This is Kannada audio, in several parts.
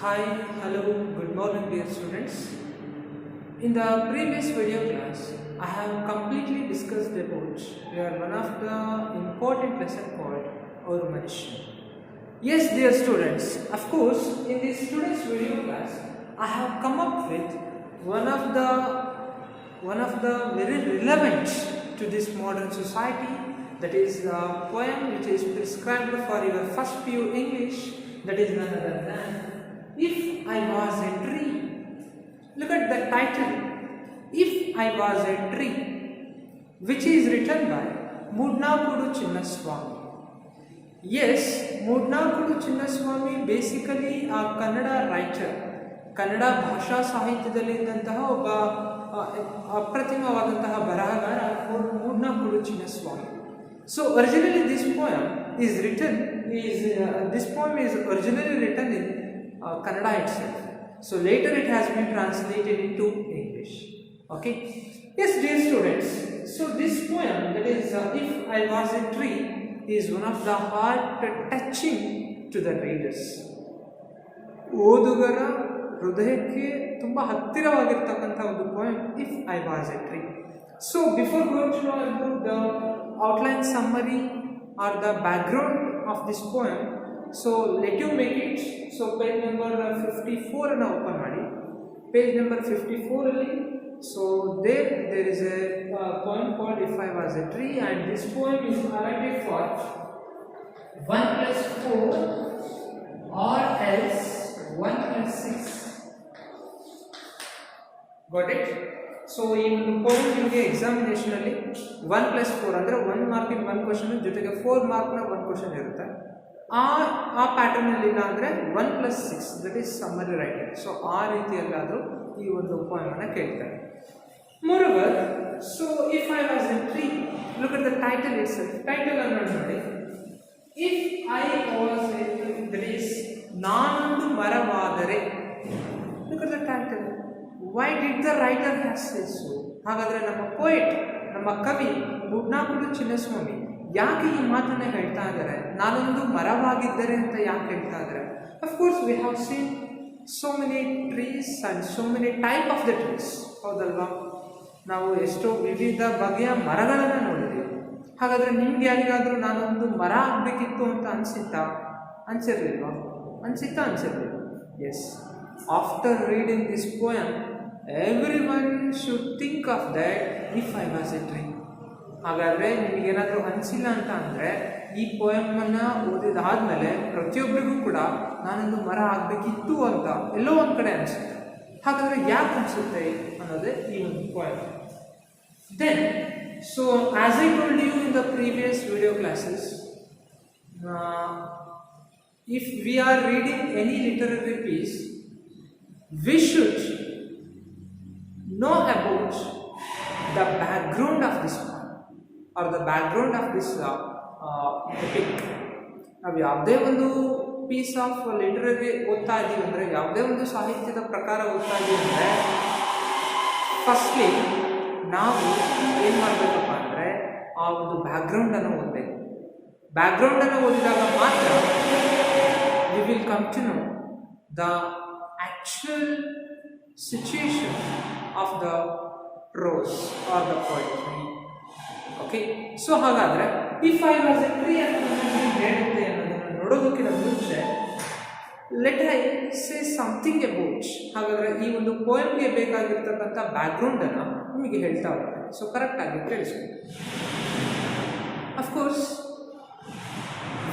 Hi, hello, good morning dear students. In the previous video class, I have completely discussed about one of the important lesson called Our Manisha. Yes dear students, of course in this today's video class, I have come up with one of the very relevant to this modern society, that is the poem which is prescribed for your first PU English, that is none other than If I Was a Tree. Look at the title, If I Was a Tree, which is written by Mudnakudu Chinnaswamy. Yes, Mudnakudu Chinnaswamy basically a Kannada writer. Kannada ಭಾಷಾ ಸಾಹಿತ್ಯದಲ್ಲಿ ಇದ್ದಂತಹ ಒಬ್ಬ ಅಪ್ರತಿಮವಾದಂತಹ ಬರಹಗಾರ ಮೂಡ್ನಾಕುಡು Chinnaswamy. So originally this poem is originally written in Kannada itself. So later it has been translated into English. Okay. Yes, dear students. So this poem, that is If I Was a Tree, is one of the heart touching to the readers. ಓದುಗರ ಹೃದಯಕ್ಕೆ ತುಂಬ ಹತ್ತಿರವಾಗಿರ್ತಕ್ಕಂಥ ಒಂದು poem, If I Was a Tree. So before going to know about the outline summary or the background of this poem, so let you make it. So page number 54 ಅನ್ನು open ಮಾಡಿ. Page number 54 ಅಲ್ಲಿ, so there is a poem called If I Was a Tree, and this poem is highlighted for 1 plus 4 or else 1 plus 6. Got it? So ಈ ಒಂದು poem ನಿಮಗೆ ಎಕ್ಸಾಮಿನೇಷನ್ ಅಲ್ಲಿ 1 plus 4 ಅಂದರೆ 1 ಮಾರ್ಕಿನ 1 ಕ್ವಶನ್ ಜೊತೆಗೆ 4 ಮಾರ್ಕ್ನ 1 ಕ್ವಶನ್ ಇರುತ್ತೆ. ಆ ಪ್ಯಾಟರ್ನ್ ಅಲ್ಲಿ ಇಲ್ಲ ಅಂದರೆ 1 plus 6, that is summary writing. So ಆ ರೀತಿಯಲ್ಲಾದರೂ ಈ ಒಂದು poem ಅನ್ನು ಕೇಳ್ತಾರೆ. Moreover, so if I was a tree, look at the title itself. Title ಅನ್ನು ನೋಡಿ, If I was a tree, that is ನಾನೊಂದು ಮರವಾದರೆ. Look at the title. Why did the writer have said so? ಹಾಗಾದರೆ ನಮ್ಮ ಪೋಯೆಟ್, ನಮ್ಮ ಕವಿ ಮೂಡ್ನಾಕುಡು ಚಿನ್ನಸ್ವಾಮಿ ಯಾಕೆ ಈ ಮಾತನ್ನು ಹೇಳ್ತಾ ಇದ್ದಾರೆ? ನಾನೊಂದು ಮರವಾಗಿದ್ದರೆ ಅಂತ ಯಾಕೆ ಹೇಳ್ತಾ ಇದ್ದಾರೆ? Of course we have seen so many trees and so many type of the trees. ಹೌದಲ್ವಾ? ನಾವು ಎಷ್ಟೋ ವಿವಿಧ ಬಗೆಯ ಮರಗಳನ್ನು ನೋಡಿದ್ದೀವಿ. ಹಾಗಾದರೆ ನಿಮ್ಗೆ ಯಾರಿಗಾದರೂ ನಾನೊಂದು ಮರ ಆಗಬೇಕಿತ್ತು ಅಂತ ಅನಿಸಿರ್ಲಿಲ್ವಾ? ಅನಿಸಿರ್ಲಿಲ್ಲ. Yes, after reading this poem, everyone should think of that, if I was a tree. ಹಾಗಾದರೆ ನಿಮಗೇನಾದರೂ ಅನಿಸಿಲ್ಲ ಅಂತ ಅಂದರೆ ಈ ಪೋಯಮನ್ನು ಓದಿದಾದ್ಮೇಲೆ ಪ್ರತಿಯೊಬ್ಬರಿಗೂ ಕೂಡ ನಾನೊಂದು ಮರ ಆಗಬೇಕಿತ್ತು ಅಂತ ಎಲ್ಲೋ ಒಂದು ಕಡೆ ಅನಿಸುತ್ತೆ. ಹಾಗಾದರೆ ಯಾಕೆ ಅನಿಸುತ್ತೆ ಅನ್ನೋದೇ ಈ ಒಂದು poem. Then so as I told you in the previous video classes, if we are reading any literary piece, we should know about the background of this poem or the background of this epic. ನಾವು ಯಾವುದೇ ಒಂದು ಪೀಸ್ ಆಫ್ ಲಿಟರರಿ ಓದ್ತಾ ಇದ್ದೀವಿ ಅಂದರೆ, ಯಾವುದೇ ಒಂದು ಸಾಹಿತ್ಯದ ಪ್ರಕಾರ ಓದ್ತಾ ಇದ್ದೀವಿ ಅಂದರೆ, ಫಸ್ಟ್ಲಿ ನಾವು ಏನು ಮಾಡಬೇಕಪ್ಪ ಅಂದರೆ ಆ ಒಂದು ಬ್ಯಾಕ್ಗ್ರೌಂಡನ್ನು ಓದಬೇಕು. ಬ್ಯಾಕ್ಗ್ರೌಂಡನ್ನು ಓದಿದಾಗ ಮಾತ್ರ we will come to know the actual situation of the prose or the poetry. Okay, so ಹಾಗಾದರೆ If I Was a Tree ಅನ್ನೋದನ್ನು ಹೇಳುತ್ತೆ ಅನ್ನೋದನ್ನು ನೋಡೋದಕ್ಕಿಂತ ಮುಂಚೆ let I say something about. ಹಾಗಾದರೆ ಈ ಒಂದು ಪೋಯಮ್ಗೆ ಬೇಕಾಗಿರ್ತಕ್ಕಂಥ ಬ್ಯಾಕ್ಗ್ರೌಂಡನ್ನು ನಿಮಗೆ ಹೇಳ್ತಾ ಹೋಗ್ತಾರೆ. ಸೊ ಕರೆಕ್ಟಾಗಿ ಕೇಳಿಸ್ಕೊಂಡು. Of course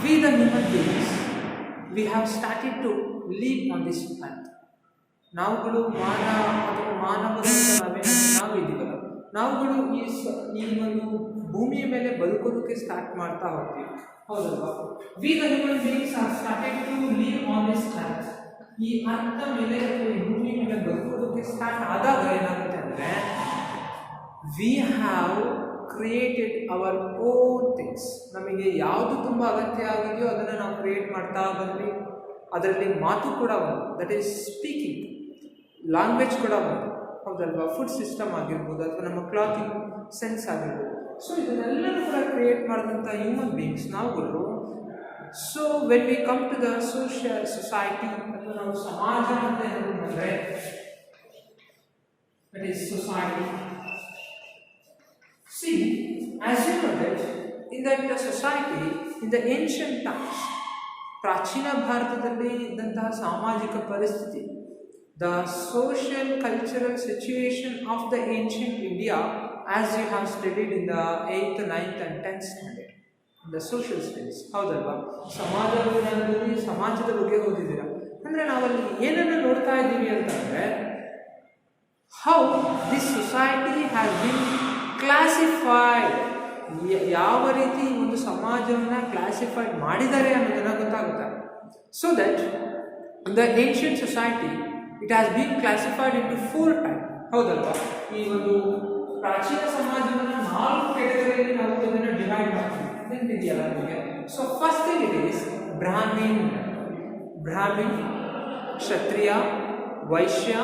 we the human beings, we have started to live on this planet. ನಾವುಗಳು ಮಾನವರು ನಾವು ಇದ್ದೀವಲ್ಲ, ನಾವುಗಳು ಈ ಒಂದು ಭೂಮಿಯ ಮೇಲೆ ಬದುಕೋದಕ್ಕೆ ಸ್ಟಾರ್ಟ್ ಮಾಡ್ತಾ ಹೋಗ್ತೀವಿ. ಹೌದಲ್ವಾ? We the human beings are started to live on this planet. ಈ ಅರ್ಥ ಮೇಲೆ ಈ ಭೂಮಿ ಮೇಲೆ ಬದುಕೋದಕ್ಕೆ ಸ್ಟಾರ್ಟ್ ಆದಾಗ ಏನಾಗುತ್ತೆ ಅಂದರೆ, we have created our own things. ನಮಗೆ ಯಾವುದು ತುಂಬ ಅಗತ್ಯ ಆಗಿದೆಯೋ ಅದನ್ನು ನಾವು ಕ್ರಿಯೇಟ್ ಮಾಡ್ತಾ ಬಂದ್ವಿ. ಅದರಲ್ಲಿ ಮಾತು ಕೂಡ ಒಂದು, ದಟ್ ಈಸ್ ಸ್ಪೀಕಿಂಗ್, ಲ್ಯಾಂಗ್ವೇಜ್ ಕೂಡ ಒಂದು. ಹೌದಲ್ವಾ? ಫುಡ್ ಸಿಸ್ಟಮ್ ಆಗಿರ್ಬೋದು ಅಥವಾ ನಮ್ಮ ಕ್ಲಾತಿಂಗ್ ಸೆನ್ಸ್ ಆಗಿರ್ಬೋದು. ಸೊ ಇದನ್ನೆಲ್ಲರೂ ಕೂಡ ಕ್ರಿಯೇಟ್ ಮಾಡಿದಂಥ ಹ್ಯೂಮನ್ ಬೀಯಿಂಗ್ಸ್ ನಾವುಗಳು so when we come to the society ಅಥವಾ ನಾವು ಸಮಾಜ ಅಂತ ಏನಾದ್ರು ಬಂದರೆ that is society. See as you know that in that society in the ancient times, ಪ್ರಾಚೀನ ಭಾರತದಲ್ಲಿ ಇದ್ದಂತಹ ಸಾಮಾಜಿಕ ಪರಿಸ್ಥಿತಿ, the social cultural situation of the ancient India as you have studied in the 8th, 9th and 10th standard in the social studies, ಹೌದಲ್ವಾ? ಸಮಾಜ ವಿಜ್ಞಾನದಲ್ಲಿ ಸಮಾಜದ ಬಗ್ಗೆ ಓದಿದ್ದೀರಾ. ಅಂದರೆ ನಾವಲ್ಲಿ ಏನನ್ನು ನೋಡ್ತಾ ಇದ್ದೀವಿ ಅಂತಂದರೆ, how this society has been classified, ಯಾವ ರೀತಿ ಒಂದು ಸಮಾಜವನ್ನು ಕ್ಲಾಸಿಫೈಡ್ ಮಾಡಿದ್ದಾರೆ ಅನ್ನೋದನ್ನು ಗೊತ್ತಾಗುತ್ತೆ. So that the ancient society it has been classified in to 4 type, ಹೌದಲ್ವಾ? ಈ ಒಂದು ಪ್ರಾಚೀನ ಸಮಾಜವನ್ನು 4 ಕ್ಯಾಟಗರಿಯಲ್ಲಿ ನಾವು ಇದನ್ನು ಡಿವೈಡ್ ಮಾಡ್ತೀವಿ, ನೆನಪಿದೆಯಲ್ಲ ನಿಮಗೆ? So first thing it is Brahmin, Kshatriya, Vaishya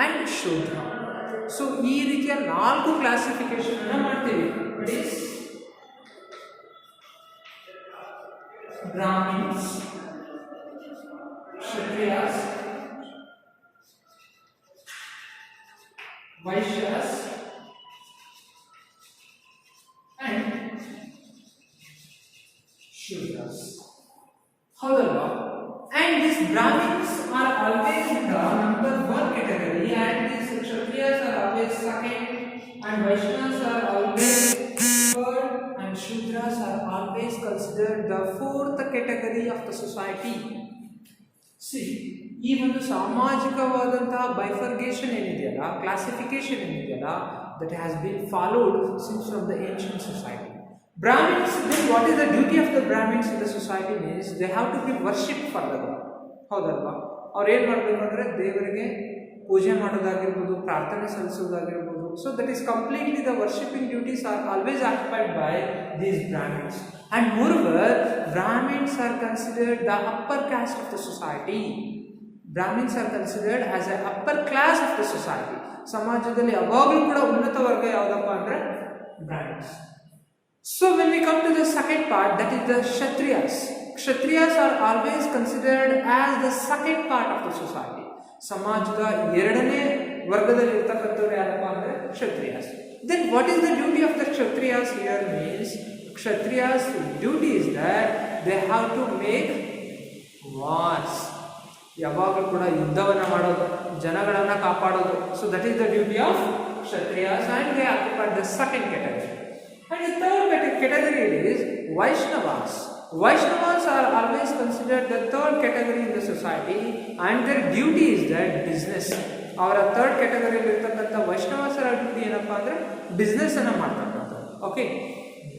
and Shudra. So ಈ ರೀತಿಯ 4 ಕ್ಲಾಸಿಫಿಕೇಶನ್ ಅನ್ನು ಮಾಡ್ತೀವಿ. It is Brahmins, Kshatriyas, Vaishyas and Shudras. However, and these Brahmins are always in the number 1 category, and these Kshatriyas are always second, and Vaishyas are always third, and Shudras are always considered the 4th category of the society. See, ಈ ಒಂದು ಸಾಮಾಜಿಕವಾದಂತಹ ಬೈಫರ್ಗೇಷನ್ ಏನಿದೆಯಲ್ಲ, ಕ್ಲಾಸಿಫಿಕೇಶನ್ ಏನಿದೆಯಲ್ಲ, that has been followed since from the ancient society. Brahmins, then what is the duty of the Brahmins in the society means they have to give worship for the God, ಹೌದಲ್ವಾ? ಅವ್ರು ಏನು ಮಾಡಬೇಕು ಅಂದರೆ ದೇವರಿಗೆ ಪೂಜೆ ಮಾಡೋದಾಗಿರ್ಬೋದು, ಪ್ರಾರ್ಥನೆ ಸಲ್ಲಿಸೋದಾಗಿರ್ಬೋದು. So that is completely the worshipping duties are always occupied by these Brahmins. And moreover, Brahmins are considered the upper caste of the society. Brahmins are considered as an upper class of the society. ಸಮಾಜದಲ್ಲಿ ಯಾವಾಗಲೂ ಕೂಡ ಉನ್ನತ ವರ್ಗ ಯಾವುದಪ್ಪ ಅಂದರೆ Brahmins. So when we come to the second part, that is the Kshatriyas. Kshatriyas are always considered as the second part of the society. ಸಮಾಜದ 2ನೇ ವರ್ಗದಲ್ಲಿ ಇರ್ತಕ್ಕಂಥವ್ರು ಯಾರಪ್ಪ ಅಂದರೆ ಕ್ಷತ್ರಿಯಾಸ್. Then what is the duty of the Kshatriyas here means Kshatriyas duty is that they have to make wars. ಯಾವಾಗಲೂ ಕೂಡ ಯುದ್ಧವನ್ನು ಮಾಡೋದು, ಜನಗಳನ್ನು ಕಾಪಾಡೋದು. So that is the duty of Kshatriyas, and they occupy the second category. And the third category is Vaishnavas. Vaishnavas are always considered the third category in the society, and their duty is that business. ಅವರ ಥರ್ಡ್ ಕ್ಯಾಟಗರಿಯಲ್ಲಿ ಇರ್ತಕ್ಕಂಥ ವೈಷ್ಣವಸರ ಡ್ಯೂಟಿ ಏನಪ್ಪ ಅಂದರೆ ಬಿಸ್ನೆಸ್ ಅನ್ನು ಮಾಡ್ತಕ್ಕಂಥದ್ದು. Okay,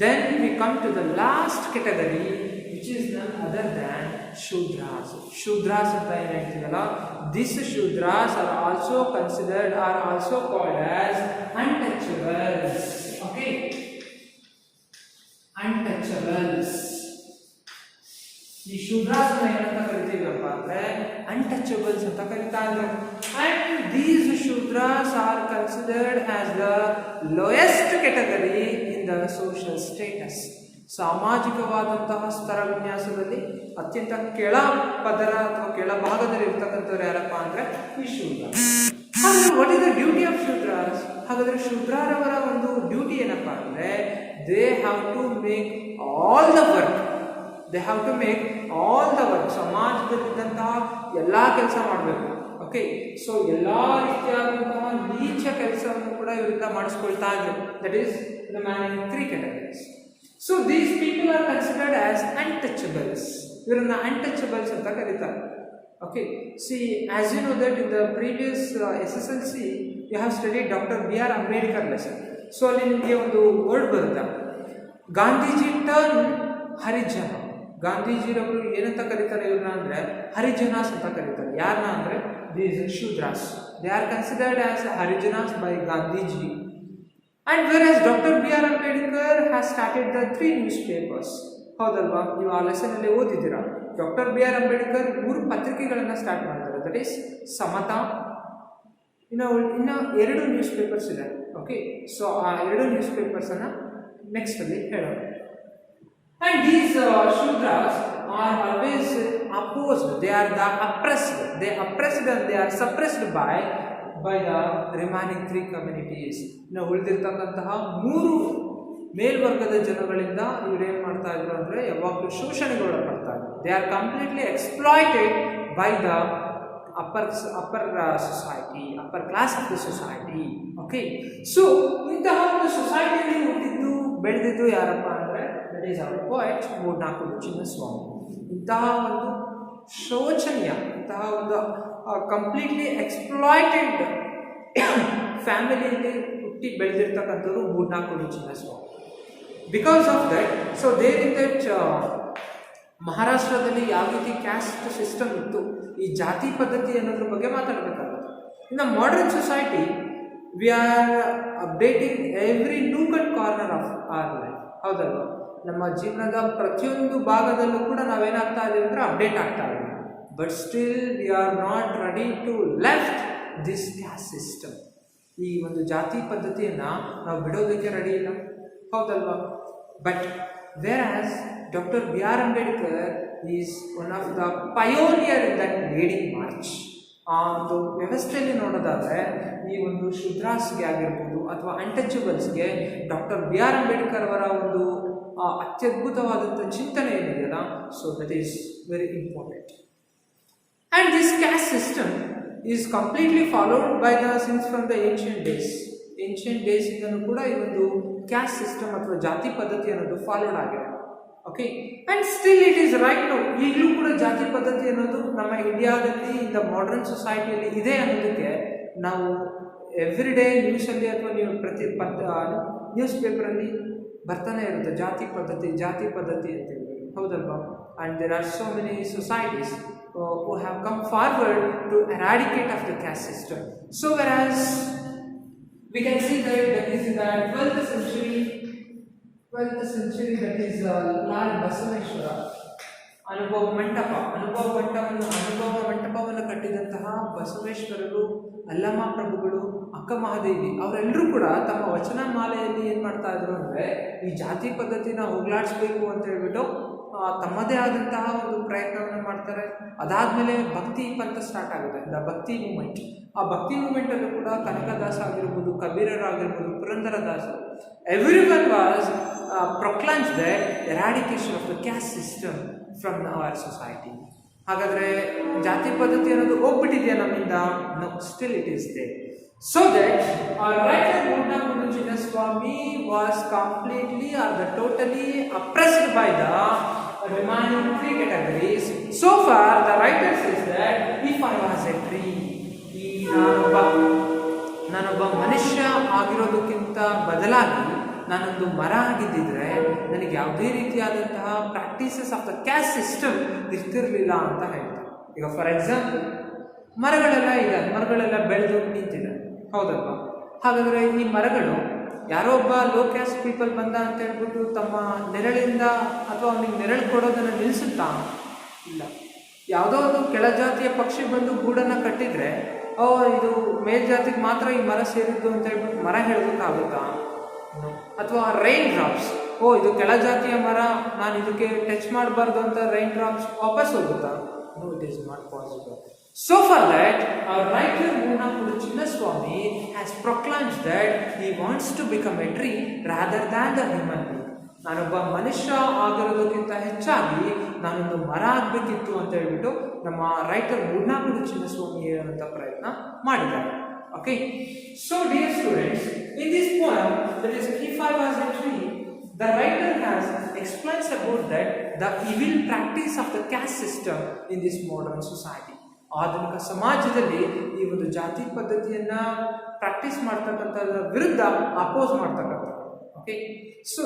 then we come to the last category which is none other than Shudras. Shudras ಅಂತ ಏನು ಹೇಳ್ತೀವಲ್ಲ, this Shudras are also considered, are also called as untouchables. Okay, untouchables. ಈ ಶೂದ್ರಾಸ್ ಏನಂತ ಕರಿತೀವಪ್ಪ ಅಂದ್ರೆ ಅನ್ಟಚಬಲ್ಸ್ ಅಂತ ಕರಿತಾ ಇದ್ದಾರೆ. And these Shudras are considered as the lowest category in the social status. ಸಾಮಾಜಿಕವಾದಂತಹ ಸ್ತರ ವಿನ್ಯಾಸದಲ್ಲಿ ಅತ್ಯಂತ ಕೆಳ ಪದರ ಅಥವಾ ಕೆಳಭಾಗದಲ್ಲಿ ಇರ್ತಕ್ಕಂಥವ್ರು ಯಾರಪ್ಪ ಅಂದ್ರೆ ಈ ಶೂದ್ರ. ಹಾಗಾದ್ರೆ what is the duty of Shudras? ಹಾಗಾದ್ರೆ ಶೂದ್ರರವರ ಒಂದು ಡ್ಯೂಟಿ ಏನಪ್ಪ ಅಂದ್ರೆ they have to make all the work. They have to make all the work. ಸಮಾಜದಲ್ಲಿದ್ದಂತಹ ಎಲ್ಲ ಕೆಲಸ ಮಾಡಬೇಕು. ಓಕೆ, ಸೊ ಎಲ್ಲ ರೀತಿಯಾದಂತಹ ನೀಚ ಕೆಲಸವನ್ನು ಕೂಡ ಇವರಿಂದ ಮಾಡಿಸ್ಕೊಳ್ತಾ ಇದ್ರು. That is the man in 3 categories. So these people are considered as untouchables. ಇವರನ್ನ ಅನ್ಟಚಬಲ್ಸ್ ಅಂತ ಕರೀತಾರೆ. Okay, see as you know that in the previous SSLC you have studied doctor B.R. Ambedkar lesson. So ಅಲ್ಲಿ ನಿಮಗೆ ಒಂದು ವರ್ಡ್ ಬರುತ್ತೆ, ಗಾಂಧೀಜಿ ಟರ್ನ್ ಹರಿಜನ. ಗಾಂಧೀಜಿರವರು ಏನಂತ ಕರೀತಾರೆ ಇವ್ರನ್ನ ಅಂದರೆ ಹರಿಜನಾಸ್ ಅಂತ ಕರೀತಾರೆ. ಯಾರನ್ನ ಅಂದರೆ these Shudras. They are considered as Harijans by Gandhiji. And whereas doctor B.R. Ambedkar has started the 3 newspapers. ಹೌದಲ್ವಾ? ನೀವು ಆ ಲೆಸನಲ್ಲಿ ಓದಿದ್ದೀರಾ. Doctor B.R. ಅಂಬೇಡ್ಕರ್ 3 ಪತ್ರಿಕೆಗಳನ್ನು ಸ್ಟಾರ್ಟ್ ಮಾಡ್ತಾರೆ. ದಟ್ ಈಸ್ ಸಮತಾ, ಇನ್ನು 2 ನ್ಯೂಸ್ಪೇಪರ್ಸ್ ಇದೆ. ಓಕೆ, ಸೊ ಆ 2 ನ್ಯೂಸ್ಪೇಪರ್ಸನ್ನು ನೆಕ್ಸ್ಟ್ ಅಲ್ಲಿ ಹೇಳೋಣ. And these Shudras are always opposed. They are the oppressed. They oppressed and they are suppressed by the remaining three communities. ಇನ್ನು ಉಳಿದಿರ್ತಕ್ಕಂತಹ ಮೂರು ಮೇಲ್ವರ್ಗದ ಜನಗಳಿಂದ ಇವರೇನು ಮಾಡ್ತಾ ಇದ್ರು ಅಂದರೆ ಯಾವಾಗಲೂ ಶೋಷಣೆಗೊಳಪಡ್ತಾ ಇದ್ರು. They are completely exploited by the upper society, upper class of the society. Okay, so ಇಂತಹ ಒಂದು ಸೊಸೈಟಿಯಲ್ಲಿ ಹುಟ್ಟಿದ್ದು ಬೆಳೆದಿದ್ದು ಯಾರಪ್ಪ ಅಂದರೆ ದಟ್ ಈಸ್ ಅವರ್ ಪೋಯಟ್ ಮೂರ್ನಾಲ್ಕು ಚಿನ್ನಸ್ವಾಮಿ. ಇಂತಹ ಒಂದು ಶೋಚನೀಯ, ಇಂತಹ ಒಂದು ಕಂಪ್ಲೀಟ್ಲಿ ಎಕ್ಸ್ಪ್ಲಾಯ್ಟೆಡ್ ಫ್ಯಾಮಿಲಿಯಲ್ಲಿ ಹುಟ್ಟಿ ಬೆಳೆದಿರ್ತಕ್ಕಂಥವ್ರು ಮೂರ್ನಾಲ್ಕು Chinnaswamy. Because of that, so there in that ಮಹಾರಾಷ್ಟ್ರದಲ್ಲಿ ಯಾವ ರೀತಿ ಕ್ಯಾಸ್ಟ್ ಸಿಸ್ಟಮ್ ಇತ್ತು, ಈ ಜಾತಿ ಪದ್ಧತಿ ಅನ್ನೋದ್ರ ಬಗ್ಗೆ ಮಾತಾಡಬೇಕಾಗುತ್ತೆ. ಇನ್ನು modern society we are updating every Nook and corner of our life. ಹೌದಲ್ವಾ? ನಮ್ಮ ಜೀವನದ ಪ್ರತಿಯೊಂದು ಭಾಗದಲ್ಲೂ ಕೂಡ ನಾವೇನಾಗ್ತಾ ಇದ್ದೀವಿ ಅಂದರೆ ಅಪ್ಡೇಟ್ ಆಗ್ತಾ ಇದ್ದೀವಿ. But still we are not ready to left this caste system. ಈ ಒಂದು ಜಾತಿ ಪದ್ಧತಿಯನ್ನು ನಾವು ಬಿಡೋದಕ್ಕೆ ರೆಡಿ ಇಲ್ಲ. ಹೌದಲ್ವಾ? But whereas Dr. B.R. Ambedkar is one of the pioneer in that leading march. ಆ ಒಂದು ವ್ಯವಸ್ಥೆಯಲ್ಲಿ ನೋಡೋದಾದರೆ ಈ ಒಂದು ಶೂದ್ರಾಸ್ಗೆ ಆಗಿರ್ಬೋದು ಅಥವಾ ಅನ್ಟಚಬಲ್ಸ್ಗೆ ಡಾಕ್ಟರ್ ಬಿ ಆರ್ ಅಂಬೇಡ್ಕರ್ ಅವರ ಒಂದು ಅತ್ಯದ್ಭುತವಾದಂಥ ಚಿಂತನೆ ಏನಿದೆಯಲ್ಲ, so that is very important. And this caste system is completely followed by the since from the ancient ಡೇಸಿಂದನೂ ಕೂಡ ಈ ಒಂದು ಕ್ಯಾಸ್ಟ್ ಸಿಸ್ಟಮ್ ಅಥವಾ ಜಾತಿ ಪದ್ಧತಿ ಅನ್ನೋದು ಫಾಲೋಡ್ ಆಗಿದೆ. Okay, and still it is right now. ಈಗಲೂ ಕೂಡ ಜಾತಿ ಪದ್ಧತಿ ಅನ್ನೋದು ನಮ್ಮ ಇಂಡಿಯಾದಲ್ಲಿ ಇಂದ ಮಾಡರ್ನ್ ಸೊಸೈಟಿಯಲ್ಲಿ ಇದೆ ಅನ್ನೋದಕ್ಕೆ ನಾವು ಎವ್ರಿ ಡೇ ನ್ಯೂಸಲ್ಲಿ ಅಥವಾ ನೀವು ನ್ಯೂಸ್ ಪೇಪರಲ್ಲಿ ಬರ್ತಾನೆ ಇರುತ್ತೆ ಜಾತಿ ಪದ್ಧತಿ ಅಂತೇಳಿ. ಹೌದಲ್ವಾ? And there are so many societies who have come forward to eradicate of the caste system. So whereas we can see that is in the 12th century that is Lal Basaveshwara ಅನುಭವ ಮಂಟಪವನ್ನು ಕಟ್ಟಿದಂತಹ ಬಸವೇಶ್ವರರು, ಅಲ್ಲಮ ಪ್ರಭುಗಳು, ಅಕ್ಕ ಮಹಾದೇವಿ ಅವರೆಲ್ಲರೂ ಕೂಡ ತಮ್ಮ ವಚನ ಮಾಲೆಯಲ್ಲಿ ಏನು ಮಾಡ್ತಾ ಇದ್ರು ಅಂದರೆ ಈ ಜಾತಿ ಪದ್ಧತಿನ ಹೋಗ್ಲಾಡಿಸ್ಬೇಕು ಅಂತ ಹೇಳ್ಬಿಟ್ಟು ತಮ್ಮದೇ ಆದಂತಹ ಒಂದು ಪ್ರಯತ್ನವನ್ನು ಮಾಡ್ತಾರೆ. ಅದಾದಮೇಲೆ ಭಕ್ತಿ ಪಂಥ ಸ್ಟಾರ್ಟ್ ಆಗುತ್ತೆ, ದ ಭಕ್ತಿ ಮೂಮೆಂಟ್. ಆ ಭಕ್ತಿ ಮೂಮೆಂಟಲ್ಲೂ ಕೂಡ ಕನಕದಾಸ ಆಗಿರ್ಬೋದು, ಕಬೀರರಾಗಿರ್ಬೋದು, Purandaradasa, everyone was proclaims the eradication of the caste system from our society. ಹಾಗಾದರೆ ಜಾತಿ ಪದ್ಧತಿ ಅನ್ನೋದು ಹೋಗ್ಬಿಟ್ಟಿದೆಯಾ ನಮ್ಮಿಂದ? No, still it is there. So that our writer Moornakudu Chinnaswamy was completely or the totally oppressed by the remaining three categories. So far the writer says that if I was a tree, ನಾನೊಬ್ಬ ಮನುಷ್ಯ ಆಗಿರೋದಕ್ಕಿಂತ ಬದಲಾಗಿ ನಾನೊಂದು ಮರ ಆಗಿದ್ದಿದ್ರೆ ನನಗೆ ಯಾವುದೇ ರೀತಿಯಾದಂತಹ practices of the caste system ಇರ್ತಿರಲಿಲ್ಲ ಅಂತ ಹೇಳ್ತಾರೆ. ಈಗ ಫಾರ್ ಎಕ್ಸಾಂಪಲ್ ಮರಗಳೆಲ್ಲ ಬೆಳೆದು ನಿಂತಿದೆ. ಹೌದಲ್ವಾ? ಹಾಗಾದರೆ ಈ ಮರಗಳು ಯಾರೋ ಒಬ್ಬ ಲೋ ಕ್ಯಾಸ್ಟ್ ಪೀಪಲ್ ಬಂದ ಅಂತ ಹೇಳ್ಬಿಟ್ಟು ತಮ್ಮ ನೆರಳಿಂದ ಅಥವಾ ಅವನಿಗೆ ನೆರಳು ಕೊಡೋದನ್ನು ನಿಲ್ಲಿಸುತ್ತಾ? ಇಲ್ಲ. ಯಾವುದೋ ಒಂದು ಕೆಳಜಾತಿಯ ಪಕ್ಷಿ ಬಂದು ಗೂಡನ್ನು ಕಟ್ಟಿದರೆ ಇದು ಮೇಲ್ಜಾತಿಗೆ ಮಾತ್ರ ಈ ಮರ ಸೇರಿದ್ದು ಅಂತ ಹೇಳ್ಬಿಟ್ಟು ಮರ ಹೇಳೋದಕ್ಕಾಗುತ್ತಾ? ಅಥವಾ ರೈನ್ ಡ್ರಾಪ್ಸ್, ಇದು ಕೆಳಜಾತಿಯ ಮರ, ನಾನು ಇದಕ್ಕೆ ಟಚ್ ಮಾಡಬಾರ್ದು ಅಂತ ರೈನ್ ಡ್ರಾಪ್ಸ್ ವಾಪಸ್ ಹೋಗುತ್ತಾ? No, it is not possible. So for that, our writer Moornakudu Chinnaswamy has proclaimed that he wants to become a tree rather than the human being. ನಾನೊಬ್ಬ ಮನುಷ್ಯ ಆಗಿರೋದಕ್ಕಿಂತ ಹೆಚ್ಚಾಗಿ ನಾನೊಂದು ಮರ ಆಗಬೇಕಿತ್ತು ಅಂತ ಹೇಳ್ಬಿಟ್ಟು ನಮ್ಮ ರೈಟರ್ ಮೂರ್ನಾಕುಡು ಚಿನ್ನಸ್ವಾಮಿ ಹೇಳುವಂಥ ಪ್ರಯತ್ನ ಮಾಡಿದ್ದಾರೆ. Okay, so dear students, in this poem that is if I was a tree, the writer has explains about that the evil practice of the caste system in this modern society. ಆಧುನಿಕ ಸಮಾಜದಲ್ಲಿ ಈ ಒಂದು ಜಾತಿ ಪದ್ಧತಿಯನ್ನು ಪ್ರಾಕ್ಟೀಸ್ ಮಾಡ್ತಕ್ಕಂಥದ್ರ ವಿರುದ್ಧ ಅಪೋಸ್ ಮಾಡ್ತಕ್ಕಂಥದ್ದು. ಓಕೆ, ಸೊ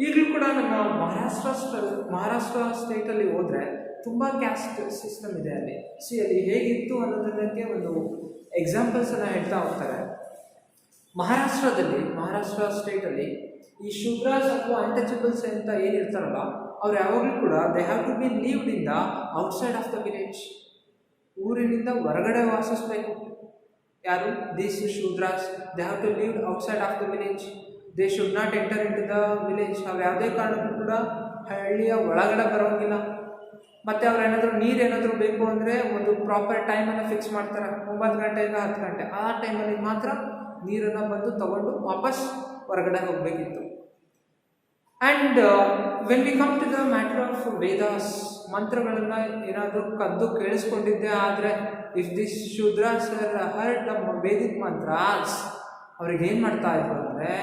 ಈಗಲೂ ಕೂಡ ನಮ್ಮ ಮಹಾರಾಷ್ಟ್ರ ಸ್ಟೇಟಲ್ಲಿ ಹೋದರೆ ತುಂಬ ಕ್ಯಾಸ್ಟ್ ಸಿಸ್ಟಮ್ ಇದೆ. ಅಲ್ಲಿ ಹೇಗಿತ್ತು ಅನ್ನೋದಕ್ಕೆ ಒಂದು ಎಕ್ಸಾಂಪಲ್ಸನ್ನು ಹೇಳ್ತಾ ಹೋಗ್ತಾರೆ. ಮಹಾರಾಷ್ಟ್ರ ಸ್ಟೇಟಲ್ಲಿ ಈ ಶೂದ್ರಾಸ್ ಅಥವಾ ಅನ್ಟಚಬಲ್ಸ್ ಅಂತ ಏನಿರ್ತಾರಲ್ಲ, ಅವ್ರು ಯಾವಾಗಲೂ ಕೂಡ they have to be lived in the outside of the village. ಊರಿನಿಂದ ಹೊರಗಡೆ ವಾಸಿಸಬೇಕು. ಯಾರು? These Shudras, they have to live outside of the village. They should not enter into the village. ಅವ್ರು ಯಾವುದೇ ಕಾರಣಕ್ಕೂ ಕೂಡ ಹಳ್ಳಿಯ ಒಳಗಡೆ ಬರೋಂಗಿಲ್ಲ. ಮತ್ತು ಅವ್ರು ಏನಾದರೂ ನೀರು ಏನಾದರೂ ಬೇಕು ಅಂದರೆ ಒಂದು ಪ್ರಾಪರ್ ಟೈಮನ್ನು ಫಿಕ್ಸ್ ಮಾಡ್ತಾರೆ, 9 ಗಂಟೆಯಿಂದ 10 ಗಂಟೆ, ಆ ಟೈಮಲ್ಲಿ ಮಾತ್ರ ನೀರನ್ನು ಬಂದು ತಗೊಂಡು ವಾಪಸ್ ಹೊರಗಡೆ ಹೋಗಬೇಕಿತ್ತು. And when we come to the matter of Vedas, ಮಂತ್ರಗಳನ್ನು ಏನಾದರೂ ಕದ್ದು ಕೇಳಿಸ್ಕೊಂಡಿದ್ದೆ ಆದರೆ if this Shudras heard the Vedic mantras, ಅವ್ರಿಗೆ ಏನು ಮಾಡ್ತಾ ಇದ್ರು ಅಂದರೆ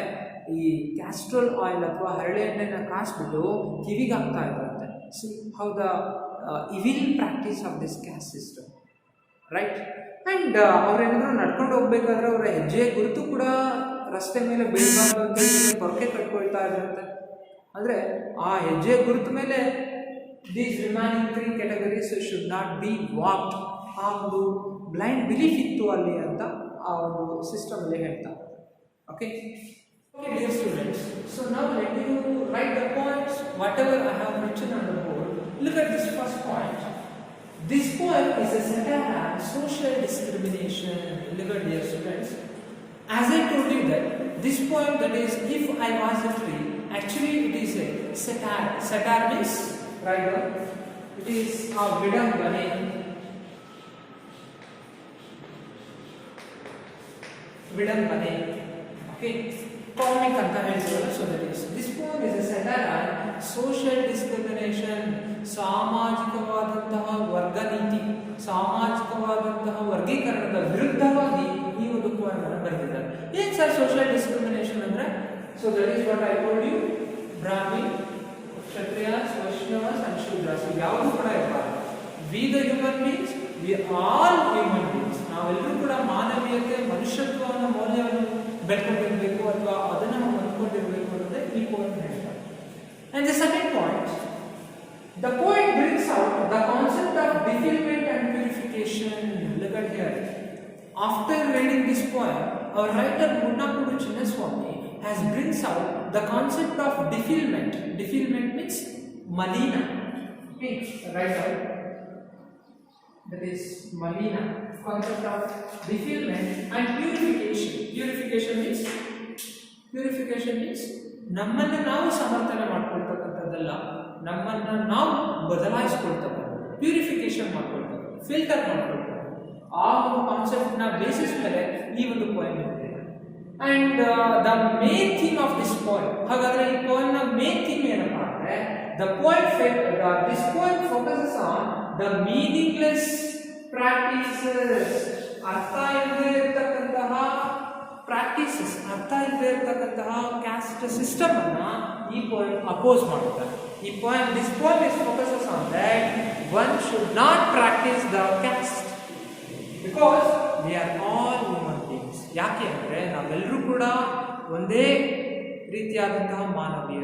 ಈ ಕ್ಯಾಸ್ಟ್ರೋಲ್ ಆಯಿಲ್ ಅಥವಾ ಹರಳೆ ಎಣ್ಣೆನ ಕಾಸ್ಬಿಟ್ಟು ಕಿವಿಗೆ ಹಾಕ್ತಾ ಇದ್ರಂತೆ. See how the evil practice of this caste system, right. And ಅವ್ರೇನಾದರೂ ನಡ್ಕೊಂಡು ಹೋಗ್ಬೇಕಾದ್ರೆ ಅವರ ಹೆಜ್ಜೆ ಗುರುತು ಕೂಡ ರಸ್ತೆ ಮೇಲೆ ಬೀಳಬಾರ್ದು ಅಂತ ಪೊರಕೆ ಕಟ್ಕೊಳ್ತಾ ಇದ್ರಂತೆ. ಅಂದರೆ ಆ ಹೆಜ್ಜೆ ಗುರುತು ಮೇಲೆ these remaining 3 categories should not be walked, ಆ ಒಂದು ಬ್ಲೈಂಡ್ ಬಿಲೀಫ್ ಇತ್ತು ಅಲ್ಲಿ ಅಂತ ಆ ಒಂದು ಸಿಸ್ಟಮಲ್ಲಿ ಹೇಳ್ತಾರೆ. Okay, dear students, so now let you write the points whatever I have mentioned on the board. Look at this first point. This poem is a satire on social discrimination. Look at, dear students, as I told you that this poem, that is If I Was a Tree, actually it is a satire. Satire means, right, it is a vidambane. Vidambane, okay, comic anta ಹೇಳ್ತೀವಲ್ಲ. So that is this poem is a satire on social discrimination, ಸಾಮಾಜಿಕವಾದಂತಹ ವರ್ಗ ನೀತಿ, ಸಾಮಾಜಿಕವಾದಂತಹ ವರ್ಗೀಕರಣದ ವಿರುದ್ಧವಾಗಿ ಈ ಒಂದು ಪೋಮ್ ಅನ್ನು ಬರೆದಿದ್ದಾರೆ. ಏನು ಸರ್ ಸೋಷಿಯಲ್ ಡಿಸ್ಕ್ರಿಮಿನೇಷನ್ ಅಂದರೆ? So that is what I told you, Brahmin, Kshatriyas, Vaishnavas and Shudras ಯಾವುದು ಕೂಡ ಇರಬಾರ್ದು. We the human beings, we all human beings, ನಾವೆಲ್ಲರೂ ಕೂಡ ಮಾನವೀಯತೆ, ಮನುಷ್ಯತ್ವವನ್ನು ಮೌಲ್ಯವನ್ನು ಬೆಳ್ಕೊಂಡಿರಬೇಕು ಅಥವಾ ಅದನ್ನು ನಾವು ಹೊಂದ್ಕೊಂಡಿರಬೇಕು ಅನ್ನೋದೇ ಈ ಪೋಯಮ್ ಹೇಳ್ತಾರೆ. And the second point, the poet brings out the concept of defilement and purification. Look at here. After reading this poem, our writer Munnakudu Chinnaswamy has brings out the concept of defilement. Defilement means malina. Okay, right out. That is malina. Concept of defilement and purification. Purification means ನಮ್ಮನ್ನು ನಾವು ಸಮರ್ಥನೆ ಮಾಡ್ಕೊಳ್ತಕ್ಕಂಥದ್ದಲ್ಲ, ನಮ್ಮನ್ನು ನಾವು ಬದಲಾಯಿಸ್ಕೊಳ್ತಕ್ಕಂಥ, ಪ್ಯೂರಿಫಿಕೇಶನ್ ಮಾಡ್ಕೊಳ್ತಕ್ಕಂಥ, ಫಿಲ್ಟರ್ ಮಾಡ್ಕೊಳ್ತಕ್ಕಂಥ ಆ ಒಂದು ಕಾನ್ಸೆಪ್ಟ್ನ ಬೇಸಿಸ್ ಮೇಲೆ ಈ ಒಂದು ಪೋಯಮ್ ಇದೆ. And the main theme of this poem, ಹಾಗಾದರೆ ಈ ಪೋಯಮ್ನ ಮೇನ್ ಥೀಮ್ ಏನಪ್ಪಾ ಅಂದರೆ this poem focuses on the meaningless practices. ಅರ್ಥ ಇಲ್ಲದೆ ಇರತಕ್ಕಂತಹ ಪ್ರಾಕ್ಟೀಸಸ್, ಅರ್ಥ ಇಲ್ಲದೆ ಇರತಕ್ಕಂತಹ ಕ್ಯಾಸ್ಟ್ ಸಿಸ್ಟಮ್ ಅನ್ನ ಈ ಪೋಯಮ್ ಅಪೋಸ್ ಮಾಡುತ್ತಾರೆ. ಈ poem, this poem is focuses on that one should not practice the caste because we are all human beings. ಯಾಕೆ ಅಂದರೆ ನಾವೆಲ್ಲರೂ ಕೂಡ ಒಂದೇ ರೀತಿಯಾದಂತಹ ಮಾನವೀಯ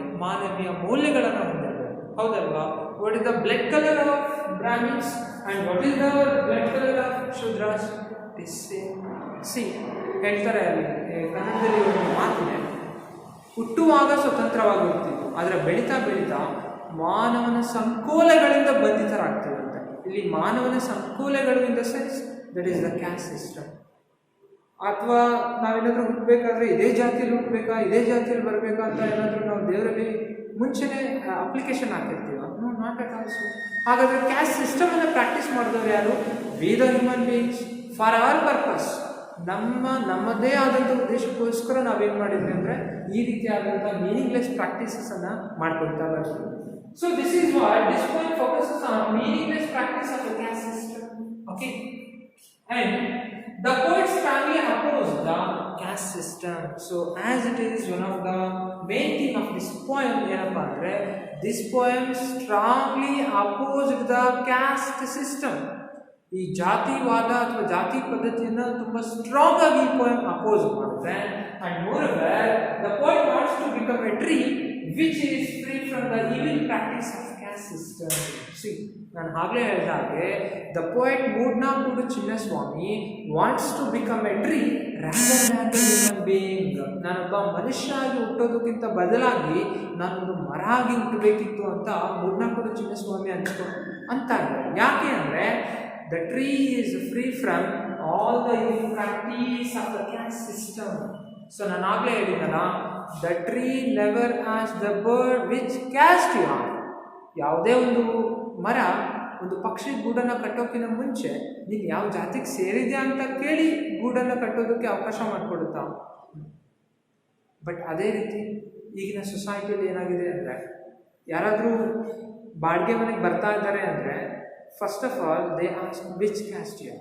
ಮೌಲ್ಯಗಳನ್ನು ಹೊಂದಿರಬೇಕು, ಹೌದಲ್ವಾ? What is the blood colour of Brahmins and what is the blood color of Shudras? Is same. See, ಹೇಳ್ತಾರೆ ಅಲ್ಲಿ ಕನ್ನಡದಲ್ಲಿ ಒಂದು ಮಾತಿದೆ, ಹುಟ್ಟುವಾಗ ಸ್ವತಂತ್ರವಾಗಿರ್ತಿತ್ತು, ಆದರೆ ಬೆಳೀತಾ ಬೆಳೀತಾ ಮಾನವನ ಸಂಕೋಲೆಗಳಿಂದ ಬಂಧಿತರಾಗ್ತೀವಂತೆ. ಇಲ್ಲಿ ಮಾನವನ ಸಂಕೋಲೆಗಳು in the sense that is the caste system. ಅಥವಾ ನಾವೇನಾದರೂ ಹುಟ್ಟಬೇಕಾದ್ರೆ ಇದೇ ಜಾತಿಯಲ್ಲಿ ಹುಟ್ಟಬೇಕಾ, ಇದೇ ಜಾತಿಯಲ್ಲಿ ಬರಬೇಕಾ ಅಂತ ಏನಾದರೂ ನಾವು ದೇವರಲ್ಲಿ ಮುಂಚೆನೇ ಅಪ್ಲಿಕೇಶನ್ ಹಾಕಿರ್ತೀವ? No, not at all. ಹಾಗಾದರೆ ಕ್ಯಾಸ್ಟ್ ಸಿಸ್ಟಮನ್ನು ಪ್ರಾಕ್ಟೀಸ್ ಮಾಡಿದವರು ಯಾರು? We the human beings for our purpose. ನಮ್ಮದೇ ಆದಂಥ ಉದ್ದೇಶಕ್ಕೋಸ್ಕರ ನಾವೇನು ಮಾಡಿದ್ವಿ ಅಂದರೆ ಈ ರೀತಿಯಾದಂಥ ಮೀನಿಂಗ್ಲೆಸ್ ಪ್ರಾಕ್ಟೀಸಸನ್ನು ಮಾಡ್ಕೊಳ್ತಾ ಬರ್ತೀವಿ. So this is what this point focuses on meaningless practice of the caste system. Okay, and the poet strongly opposed the caste system. So as it is one of the main theme of this poem, ಏನಪ್ಪ ಅಂದರೆ this poem strongly opposed the caste system. ಈ ಜಾತಿವಾದ ಅಥವಾ ಜಾತಿ ಪದ್ಧತಿಯನ್ನು ತುಂಬ ಸ್ಟ್ರಾಂಗ್ ಆಗಿ ಈ ಪೋಯಮ್ ಅಪೋಸ್ ಮಾಡುತ್ತೆ. And moreover the poet wants to become a tree which is free from the evil practice of caste system. See, ನಾನು ಆಗಲೇ ಹೇಳಿದ ಹಾಗೆ the poet Mudnakudu Chinnaswamy wants to become a tree rather than a human being. ನಾನೊಬ್ಬ ಮನುಷ್ಯ ಆಗಿ ಹುಟ್ಟೋದಕ್ಕಿಂತ ಬದಲಾಗಿ ನಾನೊಂದು ಮರ ಆಗಿ ಹುಟ್ಟಬೇಕಿತ್ತು ಅಂತ ಮೂಡ್ನಾಕುಡು ಚಿನ್ನಸ್ವಾಮಿ ಅಂತಾರೆ. ಯಾಕೆ ಅಂದರೆ the tree is free from all the evil practice of the caste system. So ನಾನು ಆಗಲೇ ಹೇಳಿದಲ್ಲ, the tree never asked the bird which caste you are. ಯಾವುದೇ ಒಂದು ಮರ ಒಂದು ಪಕ್ಷಿ ಗೂಡನ್ನು ಕಟ್ಟೋಕ್ಕಿಂತ ಮುಂಚೆ ನೀನು ಯಾವ ಜಾತಿಗೆ ಸೇರಿದ್ಯಾ ಅಂತ ಕೇಳಿ ಗೂಡನ್ನು ಕಟ್ಟೋದಕ್ಕೆ ಅವಕಾಶ ಮಾಡಿಕೊಡುತ್ತಾ? ಬಟ್ ಅದೇ ರೀತಿ ಈಗಿನ ಸೊಸೈಟಿಯಲ್ಲಿ ಏನಾಗಿದೆ ಅಂದರೆ, ಯಾರಾದರೂ ಬಾಡಿಗೆ ಮನೆಗೆ ಬರ್ತಾ ಇದ್ದಾರೆ ಅಂದರೆ first of all they ask which caste you,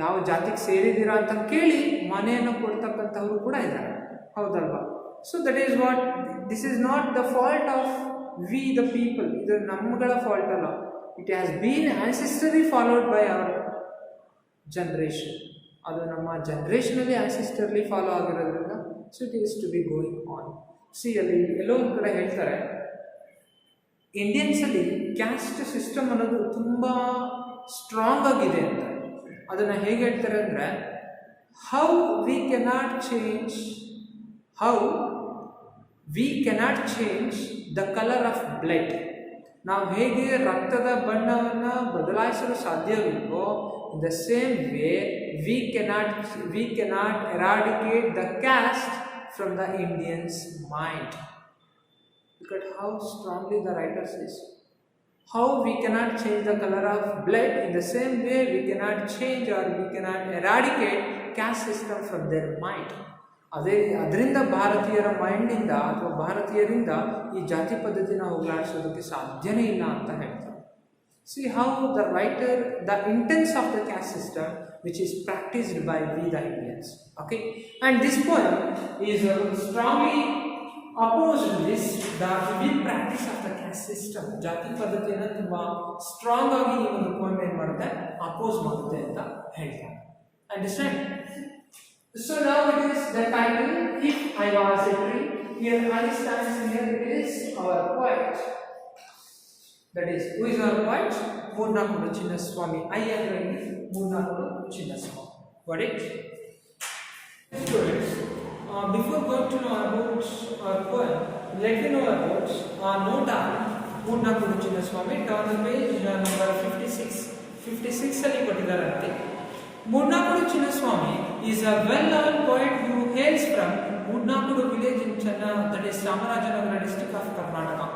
ಯಾವ ಜಾತಿಗೆ ಸೇರಿದ್ದೀರಾ ಅಂತ ಕೇಳಿ ಮನೆಯನ್ನು ಕೊಡ್ತಕ್ಕಂಥವ್ರು ಕೂಡ ಇದ್ದಾರೆ, ಹೌದಲ್ವಾ? So that is what, this is not the fault of we the people, ಇದು ನಮ್ಮಗಳ ಫಾಲ್ಟ್ ಅಲ್ಲ. It has been ancestry followed by our generation. ಅದು ನಮ್ಮ ಜನ್ರೇಷನಲ್ಲಿ ಆನ್ಸಿಸ್ಟರ್ಲಿ ಫಾಲೋ ಆಗಿರೋದ್ರಿಂದ so it is to be going on. See ಅಲ್ಲಿ ಎಲ್ಲೋ ಒಂದು ಕಡೆ ಹೇಳ್ತಾರೆ, ಇಂಡಿಯನ್ಸಲ್ಲಿ ಕ್ಯಾಸ್ಟ್ ಸಿಸ್ಟಮ್ ಅನ್ನೋದು ತುಂಬ ಸ್ಟ್ರಾಂಗ್ ಆಗಿದೆ ಅಂತ. ಅದನ್ನು ಹೇಗೆ ಹೇಳ್ತಾರೆ ಅಂದರೆ, how we cannot change the colour of blood. ನಾವು ಹೇಗೆ ರಕ್ತದ ಬಣ್ಣವನ್ನು ಬದಲಾಯಿಸಲು ಸಾಧ್ಯವಿಲ್ಲವೋ, in the same way we cannot eradicate the caste from the Indians mind. Look at how strongly the writer says. How we cannot change the color of blood, in the same way we cannot change or we cannot eradicate caste system from their mind. ಅದರಿಂದ ಭಾರತೀಯರ ಮೈಂಡಿಂದ ಅಥವಾ ಭಾರತೀಯರಿಂದ ಈ ಜಾತಿ ಪದ್ಧತಿನ ಹೋಗಲಾಡಿಸೋದಕ್ಕೆ ಸಾಧ್ಯನೇ ಇಲ್ಲ ಅಂತ ಹೇಳ್ತಾರೆ. See how the writer, the intents of the caste system which is practiced by we the Indians. Okay, and this poem is strongly opposed to this, the vivid practice of the caste system. ಜಾತಿ ಪದ್ಧತಿಯನ್ನು ತುಂಬ ಸ್ಟ್ರಾಂಗ್ ಆಗಿ ಈ ಒಂದು ಪಾಯಿಂಟ್ ಏನು ಮಾಡುತ್ತೆ, ಅಪೋಸ್ ಮಾಡುತ್ತೆ ಅಂತ ಹೇಳ್ತಾರೆ. Understand? So now it is the title, If I Was a Tree. Here I stands here, it is our poet. That is, who is our poet? Mudnakudu Chinnaswamy. I ಅಂದ್ರೆ ಮೂರ್ನಾಕೂಡು Chinnaswamy. Got it? Students, before going to know about our poem, let me know about note on ಮೂರ್ನಾಕೂಡು Chinnaswamy. Turn the page number 56 ಅಲ್ಲಿ ಕೊಟ್ಟಿದ್ದಾರಂತೆ. Mudnakudu Chinnaswamy is a well-known poet who hails from Mudnakudu village in Channa, that is Chamarajanagar district of Karnataka.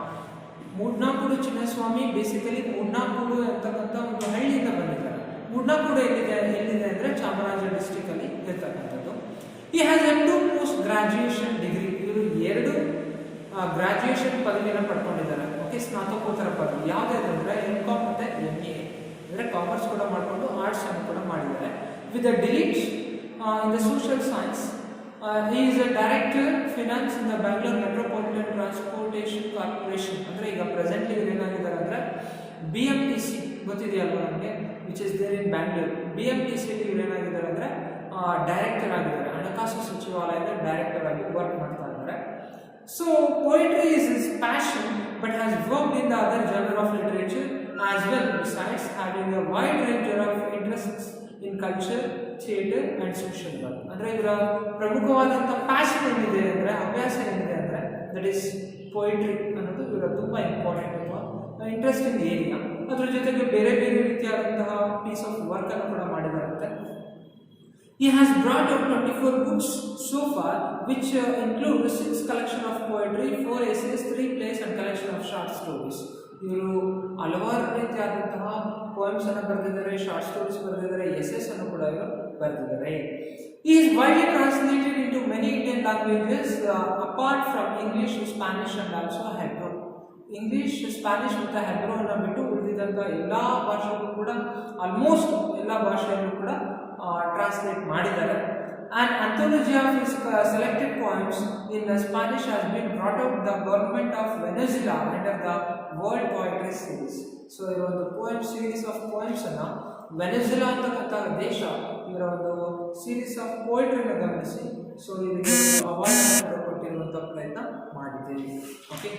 Mudnakudu Chinnaswamy basically Mudnakudu ಅಂತಕ್ಕಂಥ ಒಂದು ಹಳ್ಳಿಯಿಂದ ಬಂದಿದ್ದಾರೆ. ಮೂರ್ನಾಕೂಡು ಎಲ್ಲಿದೆ ಅಂದರೆ ಚಾಮರಾಜ ಡಿಸ್ಟ್ರಿಕ್ಟ್ ಅಲ್ಲಿ ಇರ್ತಕ್ಕಂಥದ್ದು. He has a 2 post graduation degree. ಇವರು 2 ಗ್ರಾಜುಯೇಷನ್ ಪದವಿಯನ್ನು ಪಡ್ಕೊಂಡಿದ್ದಾರೆ. ಓಕೆ, ಸ್ನಾತಕೋತ್ತರ ಪದವಿ. ಯಾವುದಾದ್ರೆ M.Com ಮತ್ತು MA, ಅಂದರೆ ಕಾಮರ್ಸ್ ಕೂಡ ಮಾಡಿಕೊಂಡು ಆರ್ಟ್ಸ್ ಅನ್ನು ಕೂಡ ಮಾಡಿದ್ದಾರೆ. With a delete in the social science. He is a director finance in the Bangalore Metropolitan Transportation Corporation. ಅಂದರೆ ಈಗ ಪ್ರೆಸೆಂಟ್ಲಿ ಏನಾಗಿದ್ದಾರೆ ಅಂದರೆ BMTC ಗೊತ್ತಿದೆಯಲ್ವ ನಮಗೆ, which is there in Bangalore. BMTC ಇವ್ರು ಏನಾಗಿದ್ದಾರೆ ಅಂದರೆ ಡೈರೆಕ್ಟರ್ ಆಗಿದ್ದಾರೆ, ಹಣಕಾಸು ಸಚಿವಾಲಯದ ಡೈರೆಕ್ಟರ್ ಆಗಿ ವರ್ಕ್ ಮಾಡ್ತಾ ಇದ್ದಾರೆ. So poetry is his passion, but has worked in the other genre of literature as well, besides having a wide range of interests in culture, theatre and social work. ಅಂದರೆ ಇವರ ಪ್ರಮುಖವಾದಂಥ ಪ್ಯಾಷನ್ ಏನಿದೆ ಅಂದರೆ, ಹವ್ಯಾಸ ಏನಿದೆ ಅಂದರೆ, ದಟ್ ಈಸ್ ಪೊಯಿಟ್ರಿ ಅನ್ನೋದು ಇವರ ತುಂಬ ಇಂಪಾರ್ಟೆಂಟ್ ಅಥವಾ ಇಂಟ್ರೆಸ್ಟಿಂಗ್ ಏರಿಯಾ. ಅದ್ರ ಜೊತೆಗೆ ಬೇರೆ ಬೇರೆ ರೀತಿಯಾದಂತಹ ಪೀಸ್ ಆಫ್ ವರ್ಕನ್ನು ಕೂಡ ಮಾಡಿದಾರಂತೆ. He has brought out 24 books so far, which include 6 collection of poetry, 4 essays, 3 plays and collection of short stories. ಇವರು ಹಲವಾರು ರೀತಿಯಾದಂತಹ ಪೋಯಮ್ಸ್ ಅನ್ನು ಬರೆದಿದ್ದಾರೆ, ಶಾರ್ಟ್ ಸ್ಟೋರೀಸ್ ಬರೆದಿದ್ದಾರೆ, ಎಸೆಸ್ ಅನ್ನು ಕೂಡ ಇವರು ಬರೆದಿದ್ದಾರೆ. He is widely translated into many Indian languages apart from English, Spanish and also Hebrew. English, Spanish ಮತ್ತು ಹೆಬ್ರೋ ಅನ್ನು ಬಿಟ್ಟು ಉಳಿದಿದ್ದಂಥ ಎಲ್ಲ ಭಾಷೆಗಳು ಕೂಡ ಆಲ್ಮೋಸ್ಟ್ ಎಲ್ಲ ಭಾಷೆಯಲ್ಲೂ ಕೂಡ ಟ್ರಾನ್ಸ್ಲೇಟ್ ಮಾಡಿದ್ದಾರೆ. An anthology of his selected poems in Spanish has been brought out the government of Venezuela under the World Poetry Series. So ಇವರ ಒಂದು poem series of poems ಅನ್ನು ವೆನೆಜುಲಾ ಅಂತಕ್ಕಂಥ ದೇಶ ಇವರ ಒಂದು ಸೀರೀಸ್ ಆಫ್ ಪೋಯಿಟ್ರಿನ ಗಮನಿಸಿ ಸೊ ಇದಕ್ಕೆ ಅವಾರ್ಡ್ ಕೊಟ್ಟಿರುವಂಥ ಪ್ರಯತ್ನ ಮಾಡಿದ್ದೇವೆ. Okay,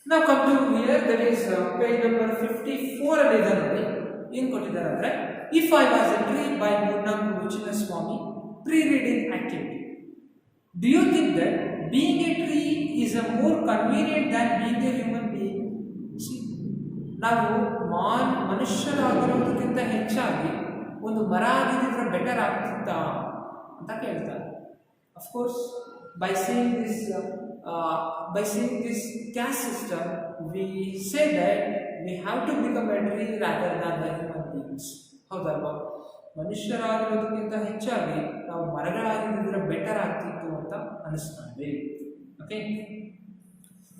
now come to here, that is page number 54 ಅಲ್ಲಿ ಇದೆ ನೋಡಿ. ಏನು ಕೊಟ್ಟಿದ್ದಾರೆ ಅಂದರೆ, If I Was a Tree by ಮೂರ್ನಾಕೂಡು Chinnaswamy, pre-reading activity. Do you think that being a tree is a more convenient than being a human being? See, ನಾವು ಮನುಷ್ಯರಾಗಿರೋದಕ್ಕಿಂತ ಹೆಚ್ಚಾಗಿ ಒಂದು ಮರ ಆಗಿದ್ರೆ ಬೆಟರ್ ಆಗ್ತಿತ್ತಾ ಅಂತ ಕೇಳ್ತಾರೆ. Of course by seeing this by seeing this caste system, we say that we have to become a tree rather than the human beings. ಹೌದಲ್ವಾ? ಮನುಷ್ಯರಾಗಿರೋದಕ್ಕಿಂತ ಹೆಚ್ಚಾಗಿ ನಾವು ಮರಗಳಾಗಿದ್ದರೆ ಬೆಟರ್ ಆಗ್ತಿತ್ತು ಅಂತ ಅನಿಸ್ತದೆ. Okay,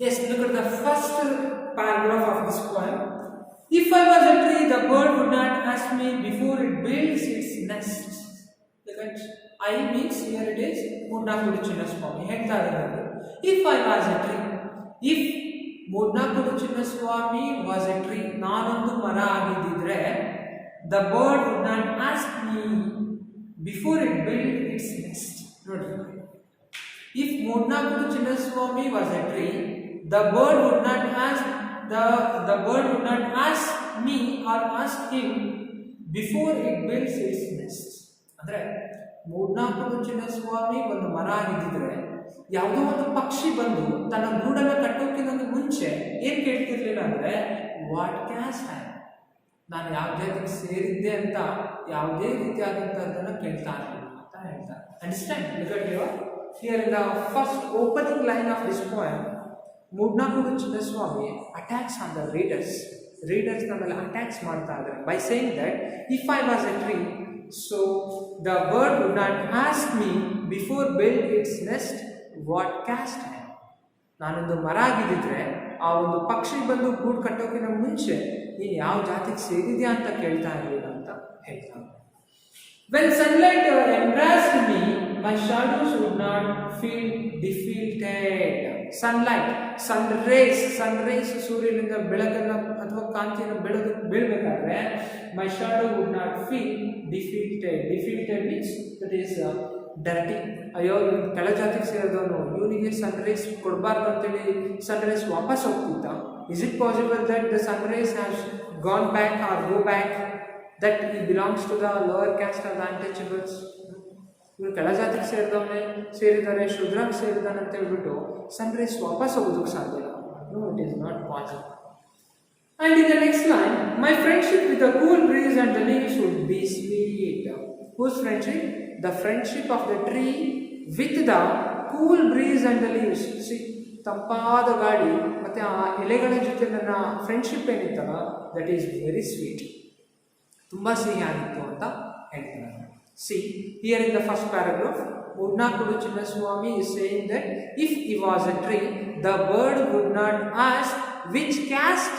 yes, look at the first paragraph of this poem. If I was a tree, the bird would not ask me before it builds its nest. Look at I means here it is Mudnakudu Chinnaswamy ಹೇಳ್ತಾ ಇದ್ದಾರೆ. If I was a tree, if Mudnakudu Chinnaswamy was a tree, ನಾನೊಂದು ಮರ ಆಗಿದ್ದಿದ್ರೆ, the bird would not ask me before it built its nest. ನೋಡಿ, if Mudnakudu Chinnaswamy was a tree, the bird would not ask me or ask him before it builds its nest. ಅಂದ್ರೆ ಮೂಡ್ನಾಕುಡು ಚಿನ್ನಸ್ವಾಮಿ ಒಂದು ಮರ ಆಗಿದ್ದಿದ್ರೆ ಯಾವುದೋ ಒಂದು ಪಕ್ಷಿ ಬಂದು ತನ್ನ ಗೂಡನ್ನು ಕಟ್ಟೋಕ್ಕಿಂತ ಮುಂಚೆ ಏನ್ ಕೇಳ್ತಿರ್ಲಿಲ್ಲ ಅಂದ್ರೆ ವಾಟ್ ಕ್ಯಾಸ್ಟ್ ಐ, ನಾನು ಯಾವ ಜಾತಿಗೆ ಸೇರಿದ್ದೆ ಅಂತ ಯಾವುದೇ ರೀತಿಯಾದಂತಹದ್ದನ್ನ ಕೇಳ್ತಾ ಇರಲಿಲ್ಲ ಅಂತ ಹೇಳ್ತಾರೆ. Understand? Here in the first opening line of this poem, Mudnakudu Chinnaswamy attacks on the readers ನಮ್ಮೆಲ್ಲ ಅಟ್ಯಾಕ್ಸ್ ಮಾಡ್ತಾ ಇದ್ದಾರೆ by saying that if I was a tree, so the bird would not ask me before build its nest what caste I am. ನಾನೊಂದು ಮರ ಆಗಿದ್ದಿದ್ರೆ ಆ ಒಂದು ಪಕ್ಷಿ ಬಂದು ಗೂಡು ಕಟ್ಟೋಕ್ಕಿಂತ ಮುಂಚೆ ನೀನು ಯಾವ ಜಾತಿಗೆ ಸೇರಿದ್ಯಾ ಅಂತ ಕೇಳ್ತಾ ಇರಲಿಲ್ಲ ಅಂತ ಹೇಳ್ತಾನೆ. When sunlight embraced me, my shadows would not feel defeated. Sunlight, sun rays ಸೂರ್ಯನಿಂದ ಬೆಳಕನ್ನು ಅಥವಾ ಕಾಂತಿಯನ್ನು ಬೀಳಬೇಕಾದ್ರೆ my shadow would not feel defeated means that is dirty. ಅಯ್ಯೋ ಇವ್ನು ಕೆಳಜಾತಿಗೆ ಸೇರಿದವನು, ಇವನಿಗೆ ಸನ್ ರೈಸ್ ಕೊಡಬಾರ್ದು ಅಂತೇಳಿ ಸನ್ ರೈಸ್ ವಾಪಸ್ ಹೋಗ್ತಿದ್ದ. Is it possible that the sun rays has gone back or go back, that he belongs to the lower caste or the untouchables? ಇವನು ಕೆಳಜಾತಿಗೆ ಸೇರಿದ್ದಾರೆ, ಶೂದ್ರಾಗಿ ಸೇರಿದಾನೆ ಅಂತ ಹೇಳ್ಬಿಟ್ಟು ಸನ್ ರೈಸ್ ವಾಪಸ್ ಹೋಗೋದಕ್ಕೆ ಸಾಧ್ಯ ಇಲ್ಲ. No, it is not possible. And in the next line, my friendship with the cool breeze and the leaves would be sweet. Whose friendship? The friendship of the tree with the cool breeze and the leaves. See, ತಂಪಾದ ಗಾಳಿ ಮತ್ತೆ ಆ ಎಲೆಗಳ ಜೊತೆ ನನ್ನ ಫ್ರೆಂಡ್ಶಿಪ್ ಏನಿತ್ತಲ್ಲ, ದಟ್ ಈಸ್ ವೆರಿ ಸ್ವೀಟ್, ತುಂಬ ಸಿಹಿಯಾಗಿತ್ತು ಅಂತ ಹೇಳ್ತಾರೆ. See, here in the first paragraph, Mudnakudu Chinnaswamy is saying that if he was a tree, the bird would not ask which caste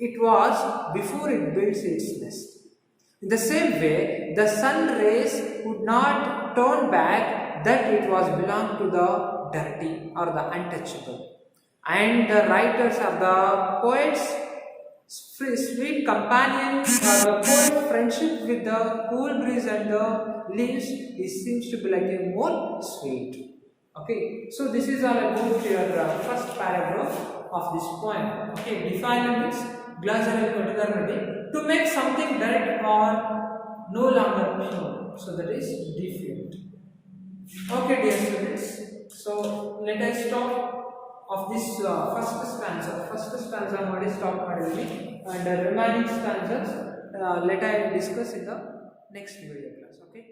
it was before it builds its nest. In the same way, the sun rays would not turn back that it was belong to the dirty or the untouchable. And the writers of the poets' sweet companion or the poet's friendship with the cool breeze and the leaves, it seems to be like a more sweet. Okay, so this is all about your first paragraph of this poem. Okay, define means glossary ಕೊಟ್ಟಿದ್ದಾರೆ to make something direct or no longer pure, so that is different. Okay, dear students, so let us stop of this first stanza ಮಾಡಿ stop ಮಾಡಿದ್ವಿ, and remaining stanzas let I discuss in the next video class. Okay.